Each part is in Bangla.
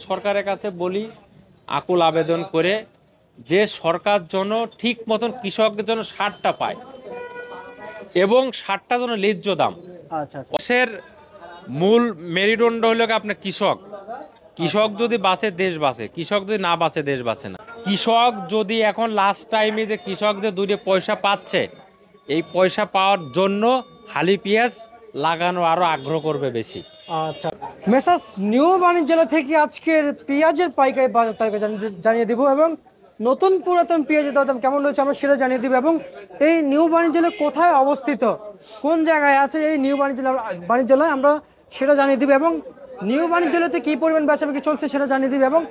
সরকারের কাছে বলি আকুল আবেদন করে যে সরকার যেন ঠিক মতন কৃষকের জন্য সারটা পায় এবং সারটা যেন ন্যায্য দাম। আচ্ছা আচ্ছা দেশের মূল মেরুদণ্ড হলো আপনার কৃষক। কৃষক যদি বাঁচে দেশ বাঁচে, কৃষক যদি না বাঁচে দেশ বাঁচে না। কৃষক যদি এখন লাস্ট টাইমে যে কৃষক যে দুটো পয়সা পাচ্ছে, এই পয়সা পাওয়ার জন্য হালি পেঁয়াজ লাগানো আরো আগ্রহ করবে বেশি। আচ্ছা মেসাস নিউ বাণিজ্যালয় থেকে আজকের পেঁয়াজের পাইকারি বাজার তালিকা জানিয়ে দিব এবং নতুন পুরাতন পেঁয়াজের দাম কেমন রয়েছে আমরা সেটা জানিয়ে দিব এবং এই নিউ বাণিজ্যালয় কোথায় অবস্থিত, কোন জায়গায় আছে এই নিউ বাণিজ্যালয় আমরা সেটা জানিয়ে দিব এবং নিউ বাণিজ্যালয়তে কী পরিমাণ বেচাবিক্রি চলছে সেটা জানিয়ে দিব এবং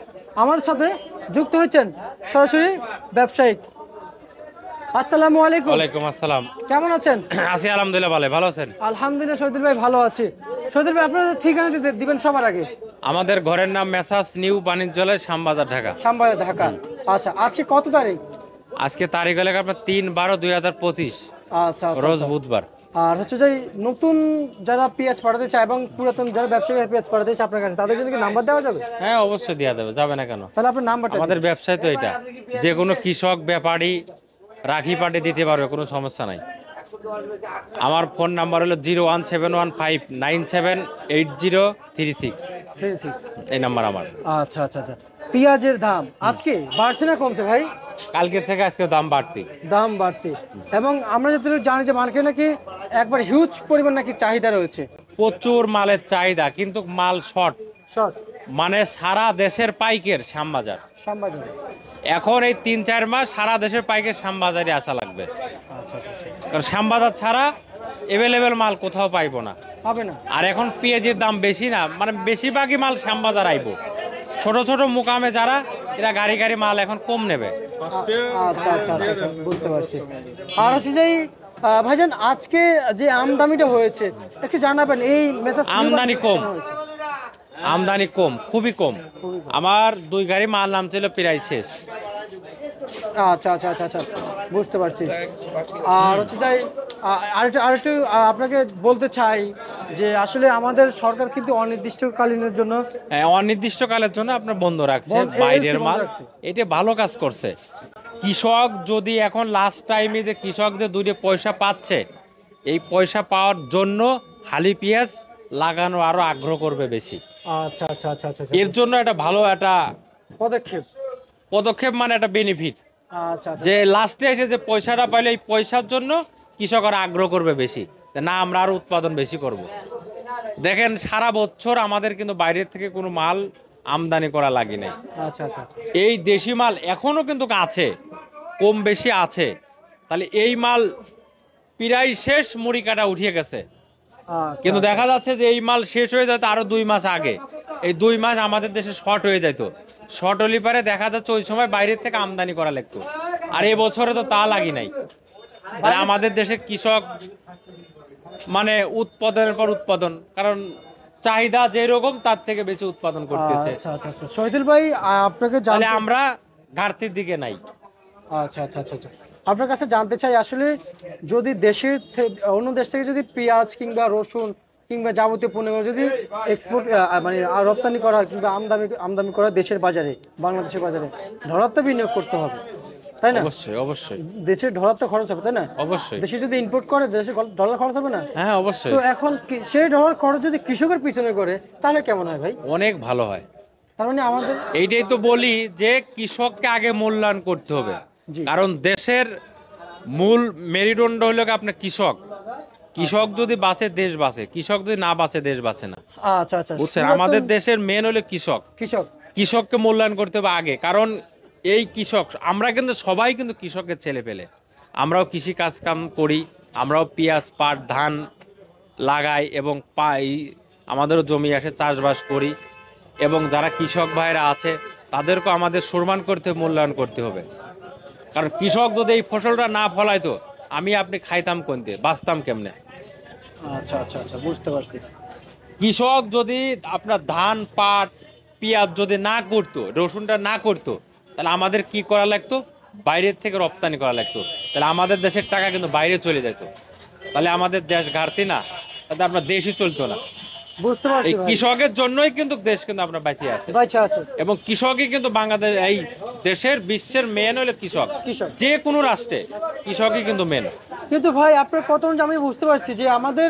আমাদের সাথে যুক্ত হচ্ছেন সরাসরি ব্যবসায়িক। আসসালামু আলাইকুম। ওয়ালাইকুম আসসালাম। কেমন আছেন? আছি আলহামদুলিল্লাহ, ভালো আছেন? আলহামদুলিল্লাহ শহীদুল ভাই ভালো আছি। শহীদুল ভাই আপনার ঠিকানাটি দিবেন সবার আগে। আমাদের ঘরের নাম মেসাস নিউ বাণিজ্যালয়, শ্যামবাজার, ঢাকা। শ্যামবাজার, ঢাকা। আচ্ছা আজকে কত তারিখ? আজকে তারিখ হলে আপনার 3/12/2025, আচ্ছা রোজ বুধবার। আর হচ্ছে যে নতুন যারা পেঁয়াজ পাঠাতে চায় এবং পুরাতন যারা ব্যবসায়ী পেঁয়াজ পাঠাতে চায় আপনার কাছে, তাদের জন্য কি নাম্বার দেওয়া যাবে? হ্যাঁ অবশ্যই দেওয়া যাবে, যাবে না কেন? তাহলে আপনার নাম্বারটা আমাদের ব্যবসায় তো এটা, যে কোনো কৃষক ব্যাপারী রাখি পাটে দিতে পারবে, কোনো সমস্যা নাই। আমার ফোন নাম্বার হলো 01715978036, এই নাম্বার আমার। আচ্ছা আচ্ছা আচ্ছা পেঁয়াজের দাম আজকে বাড়ছে না কমছে ভাই? কালকে থেকে আজকে দাম বাড়তি। দাম বাড়তি এবং আমরা যতটুকু জানি যে মার্কেটে নাকি একবার হিউজ পরিমাণ নাকি চাহিদা রয়েছে, প্রচুর মালের চাহিদা, কিন্তু মাল শর্ট। শর্ট মানে সারা দেশের পাইকের শ্যামবাজার। শ্যামবাজারে এখন এই 3-4 মাস সারা দেশের পাইকের শ্যামবাজারে আসা লাগবে। আচ্ছা আচ্ছা কারণ শ্যামবাজার ছাড়া অ্যাভেলেবেল মাল কোথাও পাইবো না। হবে না। আর এখন পেঁয়াজের দাম বেশি না, মানে বেশিরভাগই মাল শ্যামবাজার আইব। ছোট ছোট মুকামে যারা, এরা গাড়ি গাড়ি মাল এখন কম নেবে। আচ্ছা আচ্ছা আচ্ছা আচ্ছা বুঝতে পারছি। আর হচ্ছে যে ভাইজান আজকে যে আমদানিটা হয়েছে একটু জানাবেন। এই মেসেজ আমদানি কম, আমদানি কম, খুবই কম। আমার 2 গাড়ি মাল নামছিল, প্রায় শেষ। আচ্ছা আচ্ছা আচ্ছা আচ্ছা বুঝতে পারছি। আর হচ্ছে যাই আরেকটু আপনাকে বলতে চাই যে আসলে আমাদের সরকার কিন্তু অনির্দিষ্টকালীনের জন্য, অনির্দিষ্টকালের জন্য আপনার বন্ধ রাখছে বাইরের মাল। এটা ভালো কাজ করছে। কৃষক যদি এখন লাস্ট টাইমে যে কৃষক যে দুটো পয়সা পাচ্ছে, এই পয়সা পাওয়ার জন্য হালি পেঁয়াজ লাগানো আরো আগ্রহ করবে বেশি। আচ্ছা আচ্ছা আচ্ছা আচ্ছা এর জন্য একটা ভালো একটা পদক্ষেপ মানে একটা বেনিফিট, আচ্ছা যে লাস্টে এসে যে পয়সাটা পাইলে এই পয়সার জন্য কৃষকরা আগ্রহ করবে বেশি, না আমরা আরো উৎপাদন বেশি করব। দেখেন সারা বছর আমাদের কিন্তু বাইরের থেকে কোনো মাল আমদানি করা লাগে নাই। আচ্ছা আচ্ছা এই দেশি মাল এখনো কিন্তু আছে, কম বেশি আছে। তাহলে এই মাল প্রায় শেষ, মুড়ি কাটা উঠিয়ে গেছে। কিন্তু দেখা যাচ্ছে যে এই মাল শেষ হয়ে যেত আরো 2 মাস আগে। এই 2 মাস আমাদের দেশে শর্ট হয়ে যেত। শর্ট হলে পারে দেখা যাচ্ছে ওই সময় বাইরের থেকে আমদানি করা লাগতো। আর এই বছরে তো তা লাগি নাই। তাহলে আমাদের দেশের কৃষক মানে উৎপাদনের পর উৎপাদন, কারণ চাহিদা যেরকম তার থেকে বেশি উৎপাদন করতেছে। আচ্ছা আচ্ছা আচ্ছা শহীদুল ভাই আপনাকে তাহলে আমরা ঘাটতির দিকে নাই। আচ্ছা আচ্ছা আচ্ছা আচ্ছা আপনার কাছে জানতে চাই আসলে যদি দেশের অন্য দেশ থেকে যদি পেঁয়াজ কিংবা রসুন কিংবা যাবতীয় পণ্য যদি এক্সপোর্ট মানে রপ্তানি করা কিংবা আমদানি করা দেশের বাজারে, বাংলাদেশের বাজারে ডলার তো বিনিয়োগ করতে হবে, তাই না? অবশ্যই অবশ্যই দেশের ডলার তো খরচ হবে, তাই না? অবশ্যই। দেশে যদি ইম্পোর্ট করে দেশে ডলার খরচ হবে না? হ্যাঁ অবশ্যই। তো এখন সেই ডলার খরচ যদি কৃষকের পিছনে করে তাহলে কেমন হয় ভাই? অনেক ভালো হয়। তার মানে আমাদের এইটাই তো বলি যে কৃষককে আগে মূল্যায়ন করতে হবে। কারণ দেশের মূল মেরুদণ্ড হলো আপনার কৃষক। কৃষক যদি বাঁচে দেশ বাঁচে, কৃষক যদি না বাঁচে দেশ বাঁচে না। আচ্ছা আচ্ছা বুঝছেন, আমাদের দেশের মেন হলো কৃষক। কৃষককে মূল্যায়ন করতে হবে আগে। কারণ এই কৃষক, আমরা কিন্তু সবাই কিন্তু কৃষকের ছেলে পেলে। আমরাও কৃষি কাজ কাম করি, আমরাও পেঁয়াজ পাট ধান লাগাই এবং পাই, আমাদেরও জমি আসে, চাষবাস করি। এবং যারা কৃষক ভাইরা আছে তাদেরকেও আমাদের সম্মান করতে, মূল্যায়ন করতে হবে। কারণ কৃষক যদি এই ফসলটা না ফলাইতো, আমি আপনি খাইতাম কোনতে, বাঁচতাম কেমনে? আচ্ছা আচ্ছা আচ্ছা বুঝতে পারছি। কৃষক যদি আপনার ধান পাট পেঁয়াজ যদি না করতো, রসুনটা না করতো, তাহলে আমাদের কি করা লাগতো? বাইরের থেকে রপ্তানি করা লাগতো। তাহলে আমাদের দেশের টাকা কিন্তু বাইরে চলে যেত। তাহলে আমাদের দেশ ঘাটতি না, তাহলে আপনার দেশই চলতো না। বুঝতে পারছি এই ভাই। কৃষকের জন্যই কিন্তু দেশ কিন্তু আমরা বেঁচে আছে, বাচ্চা আছে। এবং কৃষকই কিন্তু বাংলাদেশ এই দেশের বিশ্বের মেন হলো কৃষক। কৃষক। যে কোনো রাষ্ট্রে কৃষকই কিন্তু মেন। কিন্তু ভাই আপনার কত আমি বুঝতে পারছি যে আমাদের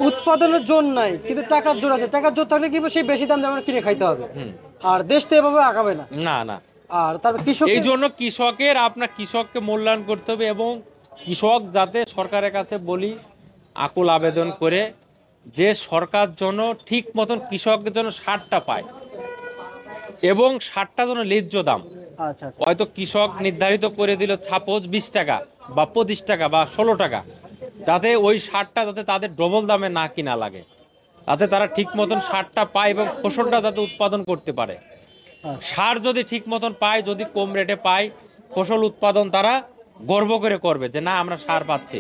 উৎপাদনের জোর নাই, কিন্তু টাকার জোর আছে। টাকার জোর থাকলে কি সেই বেশি দাম দিয়ে আমরা কিনে খাইতে হবে, আর দেশ তো এভাবে আগাবে না। না না, আর তারপর কৃষক, এই জন্য কৃষকের আপনার কৃষককে মূল্যায়ন করতে হবে, এবং কৃষক যাতে সরকারের কাছে বলি আকুল আবেদন করে যে সরকার জন্য ঠিক মতন কৃষকের জন্য সারটা পায়, এবং সারটা যেন ন্যায্য দাম। আচ্ছা আচ্ছা হয়তো কৃষক নির্ধারিত করে দিল ছাপোজ 20 টাকা বা 25 টাকা বা 16 টাকা, যাতে ওই সারটা যাতে তাদের ডবল দামে না কিনা লাগে, যাতে তারা ঠিক মতন সারটা পায় এবং ফসলটা যাতে উৎপাদন করতে পারে। সার যদি ঠিক মতন পায়, যদি কম রেটে পায়, ফসল উৎপাদন তারা গর্ব করে করবে যে না আমরা সার পাচ্ছি,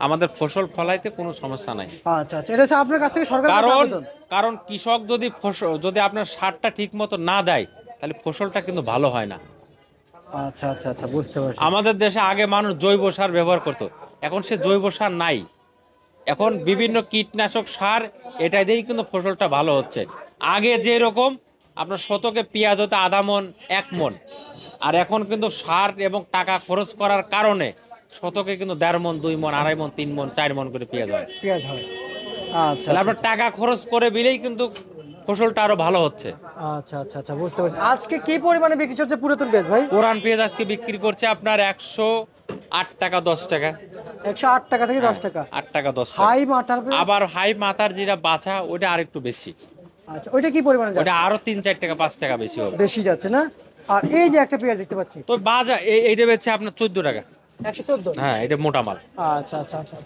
আমাদের ফসল ফলাইতে কোনো সমস্যা নাই। আচ্ছা আচ্ছা, এটা হচ্ছে আপনার কাছ থেকে সরকারের কাছে কারণ আবেদন। কারণ কৃষক যদি ফসল যদি আপনার সারটা ঠিক মতো না দেয়, তাহলে ফসলটা কিন্তু ভালো হয় না। আচ্ছা আচ্ছা আচ্ছা, বুঝতে পারছি। আমাদের দেশে আগে মানুষ জৈব সার ব্যবহার করত, এখন সে জৈব সার নাই, এখন বিভিন্ন কীটনাশক সার, এটা দিয়েই কিন্তু ফসলটা ভালো হচ্ছে। আগে যে রকম আপনার শতকে পেঁয়াজ হতে আধা মন 1 মন, আর এখন কিন্তু সার এবং টাকা খরচ করার কারণে শতকে কিন্তু 1.5 মন 2 মন 2.5 মন 3 মন 4 মন করে পেঁয়াজ হয়। পেঁয়াজ হয়। আচ্ছা তাহলে আচ্ছা আপনার টাকা খরচ করে বিলেই কিন্তু ফসলটা আরো ভালো হচ্ছে। আচ্ছা আচ্ছা আচ্ছা, বুঝতে পারছি। আজকে কি পরিমাণে বিক্রি হচ্ছে পুরাতন পেঁয়াজ ভাই? কোরআন পেঁয়াজ আজকে বিক্রি করছে আপনার 108 টাকা 10 টাকা। 108 টাকা থেকে 10 টাকা। 8 টাকা 10 টাকা। হাই মাটার পেঁয়াজ? আবার হাই মাথার যেটা বাছা ওটা আরেকটু বেশি, আচ্ছা, ওইটা কি পরিমাণে ওটা যাচ্ছে? আরো 3-4 টাকা 5 টাকা বেশি হবে। বেশি যাচ্ছে না? আর এই যে একটা পেঁয়াজ দেখতে পাচ্ছি, তো বাজার এইটা বেচছে আপনার 14 টাকা। 114। হ্যাঁ, এটা মোটা মাল। আচ্ছা আচ্ছা আচ্ছা।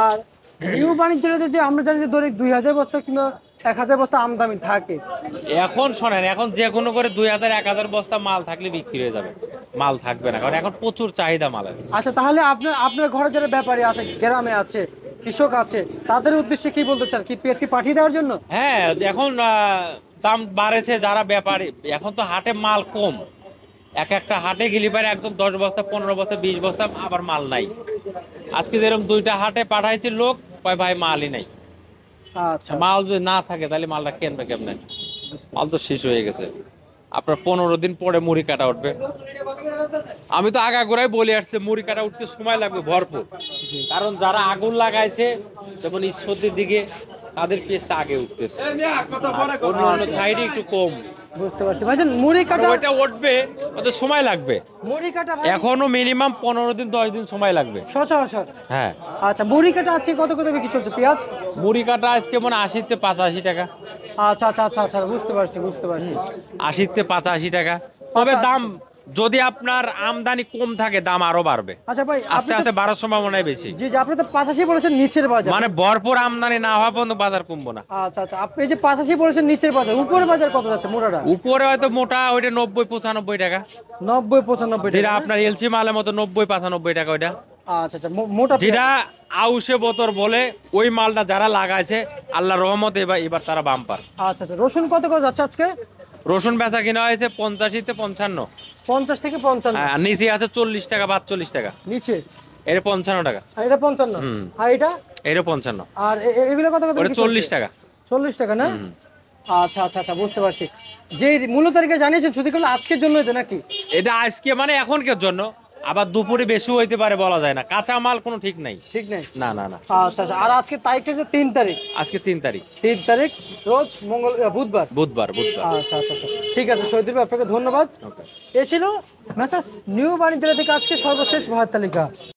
আর নিউ বাণিজ্যতে যে আমরা জানি যে দৈনিক 2000 বস্তা কিংবা 1000 বস্তা আমদানি থাকে, এখন শোনেন, এখন যে কোনো করে 2000-1000 বস্তা মাল থাকলে বিক্রি হয়ে যাবে, মাল থাকবে না, কারণ এখন প্রচুর চাহিদা মালের। আচ্ছা তাহলে আপনার আপনার ঘরে যারা ব্যাপারী আছে, গ্রামে আছে, কৃষক আছে, তাদের উদ্দেশ্যে কি বলতে চান? কি পেঁয়াজ কি পাঠিয়ে দেওয়ার জন্য? হ্যাঁ, এখন দাম বাড়েছে, যারা ব্যাপারী, এখন তো হাটে মাল কম, একটা হাটে গেলি পারে একদম 10 বস্তা 15 বস্তা 20 বস্তা আবার মাল নাই। আজকে যেরকম 2টা হাটে পাঠাইছি লোক, কয় ভাই মালই নাই। আচ্ছা মাল যদি না থাকে তাহলে মালটা কেনবে কেমনে? মাল তো শেষ হয়ে গেছে। আপনার 15 দিন পরে মুড়ি কাটা উঠবে। আমি তো আগাগোড়াই বলে আসছে মুড়ি কাটা উঠতে সময় লাগবে ভরপুর, কারণ যারা আগুন লাগাইছে যেমন ঈশ্বরদের দিকে, তাদের পেঁয়াজটা আগে উঠতেছে, আর অন্য অন্য সাইডে একটু কম। বুঝতে পারছি ভাইজান। মুড়ি কাটা, ওইটা উঠবে, ওদের সময় লাগবে, মুড়ি কাটা ভাই এখনো মিনিমাম 15 দিন 10 দিন সময় লাগবে। সচরাচর। হ্যাঁ, আচ্ছা, মুড়ি কাটা আছে কত কত বিক্রি চলছে পেঁয়াজ? মুড়ি কাটা আজকে মনে 80-85 টাকা। আচ্ছা আচ্ছা আচ্ছা আচ্ছা, বুঝতে পারছি বুঝতে পারছি। 80-85 টাকা। তবে দাম যদি আপনার আমদানি কম থাকে দাম আরো বাড়বে, আচ্ছা ভাই, আস্তে আস্তে বাড়ার সম্ভাবনাই বেশি। জি জি, আপনি তো 85 বলেছেন নিচের বাজার। মানে ভরপুর আমদানি না হওয়া পর্যন্ত বাজার কমবো না। আচ্ছা আচ্ছা, আপনি এই যে 85 বলেছেন নিচের বাজার, উপরের বাজার কত যাচ্ছে মোটাটা? উপরে হয়তো মোটা ওইটা 90-95 টাকা, 90-95 যেটা টাকা। আপনার এলসি মালের মতো 90-95 টাকা ওইটা। আচ্ছা আচ্ছা, মোটা যেটা আউশে বোতর বলে ওই মালটা যারা লাগাইছে আল্লাহর রহমতে এবার তারা বাম্পার। আচ্ছা আচ্ছা, রসুন কত করে যাচ্ছে আজকে? রসুন বেচা কিনা হয়েছে 85-55। 50 থেকে 55। আর নিচে আছে 40 টাকা 42 টাকা। নিচে এটা 55 টাকা। আর এটা 55। আর এটা? এটা 55। আর এগুলো কত কত ওটা বিক্রি চলছে? 40 টাকা। 40 টাকা না? আচ্ছা আচ্ছা আচ্ছা, বুঝতে পারছি। যে মূল তারিখে জানিয়েছেন শুধু করলে আজকের জন্যই তো নাকি? এটা আজকে মানে এখনকার জন্য, আবার দুপুরে বেশি হইতে পারে বলা যায় না, কাঁচা মাল কোনো ঠিক নাই। ঠিক নেই। না না না, আচ্ছা আচ্ছা, আর আজকে তারিখটা হচ্ছে 3 তারিখ। আজকে 3 তারিখ, 3 তারিখ রোজ বুধবার। বুধবার বুধবার। আচ্ছা আচ্ছা আচ্ছা, ঠিক আছে শহীদুল ভাই, আপনাকে ধন্যবাদ। ওকে। এ ছিল মেসাস নিউ বাণিজ্য জেলা থেকে আজকে সর্বশেষ ভাড়ার তালিকা।